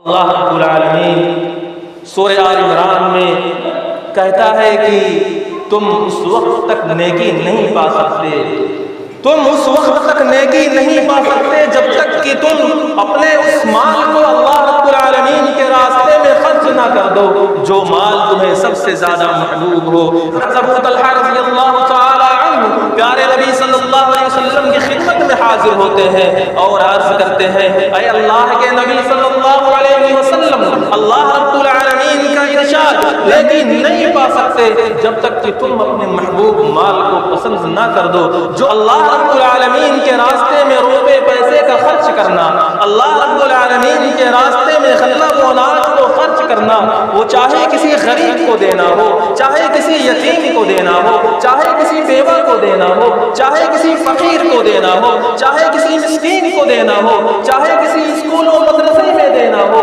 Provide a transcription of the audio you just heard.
اللہ رب العالمین سورہ آل عمران میں کہتا ہے کہ تم اس وقت تک نیکی نہیں پا سکتے، تم اس وقت تک نیکی نہیں پا سکتے جب تک کہ تم اپنے اس مال کو اللہ رب العالمین کے راستے میں خرچ نہ کر دو جو مال تمہیں سب سے زیادہ محبوب ہو۔ ابو طلحہ رضی اللہ تعالی عنہ پیارے نبی صلی اللہ علیہ وسلم کی خدمت میں حاضر ہوتے ہیں اور عرض کرتے ہیں، اے اللہ کے نبی صلی اللہ علیہ وسلم، اللہ رب العالمین کا ارشاد لیکن نہیں پا سکتے جب تک کہ تم اپنے محبوب مال کو پسند نہ کر دو جو اللہ رب العالمین کے راستے میں روپے پیسے کا خرچ کرنا، اللہ رب العالمین کے راستے میں غلہ و اناج کو خرچ کرنا، وہ چاہے کسی غریب کو دینا ہو، چاہے کسی یتیم کو دینا ہو، چاہے کسی بیوہ کو دینا ہو، چاہے کسی فقیر کو دینا ہو، چاہے کسی مسکین کو دینا ہو، چاہے کسی اسکول و مدرسے میں دینا ہو،